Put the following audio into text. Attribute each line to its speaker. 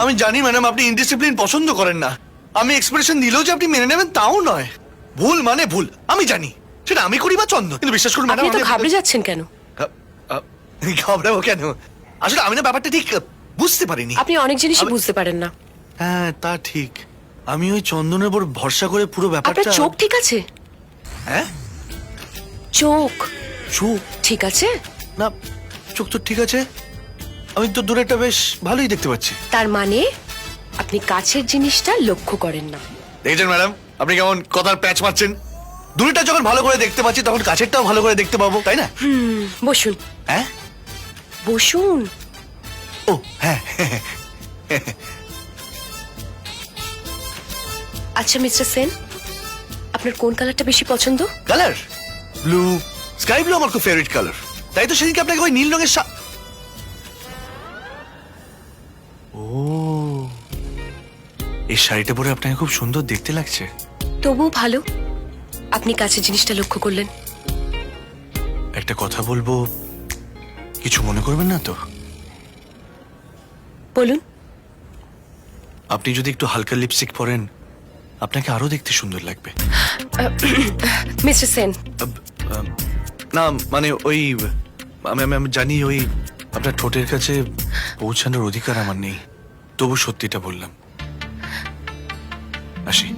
Speaker 1: আমি জানি ম্যাডাম আপনি ইনডিসিপ্লিন পছন্দ করেন না। আমি এক্সপ্রেশন দিলেও যে আপনি মেনে নেবেন তাও নয়। ভুল মানে ভুল, আমি জানি। সেটা আমি করি বা চন্দ্র, কিন্তু বিশ্বাস করুন ম্যাডাম।
Speaker 2: আপনি তো ঘাবড়ে যাচ্ছেন কেন?
Speaker 1: ঘাবড়াবো কেন? আসলে আমি না ব্যাপারটা ঠিক বুঝতে পারিনি।
Speaker 2: আপনি অনেক জিনিসই বুঝতে পারেন না।
Speaker 1: হ্যাঁ তা ঠিক। আমি ওই চন্দনের উপর ভরসা করে পুরো
Speaker 2: আপনার
Speaker 1: ব্যাপারটা।
Speaker 2: চোখ ঠিক আছে?
Speaker 1: হ্যাঁ
Speaker 2: চোখ
Speaker 1: চোখ
Speaker 2: ঠিক আছে?
Speaker 1: না, চোখ তো ঠিক আছে। আমি তো দূরেটা বেশ ভালোই দেখতে পাচ্ছি।
Speaker 2: তার মানে আপনি কাছের জিনিসটা লক্ষ্য করেন না।
Speaker 1: দেখেছেন ম্যাডাম আপনি কেমন কথার প্যাচ মারছেন? দূরেটা যখন ভালো করে দেখতে পাচ্ছি তখন কাছেরটাও ভালো করে দেখতে পাবো, তাই না?
Speaker 2: বসুন।
Speaker 1: হ্যাঁ
Speaker 2: বসুন।
Speaker 1: ও হ্যাঁ।
Speaker 2: আচ্ছা মিস্টার সেন, আপনার কোন কালারটা বেশি পছন্দ?
Speaker 1: কালার ব্লু, স্কাই ব্লু আমার খুব ফেভারিট কালার। তাই তো সেদিনকে আপনাকে ওই নীল রঙের ও, এই শাড়িটা পরে আপনাকে খুব সুন্দর দেখতে লাগছে।
Speaker 2: তবুও ভালো আপনি কাছের জিনিসটা লক্ষ্য করলেন।
Speaker 1: একটা কথা বলবো, কিছু মনে করবেন না তো?
Speaker 2: বলুন।
Speaker 1: আপনি যদি একটু হালকা লিপস্টিক পরেন আপনাকে আরো দেখতে সুন্দর লাগবে।
Speaker 2: মিস্টার সেন,
Speaker 1: না মানে ওই আমি জানি ওই আপনার ঠোঁটের কাছে পৌঁছানোর অধিকার আমার নেই, তবু সত্যিটা বললাম। আসি।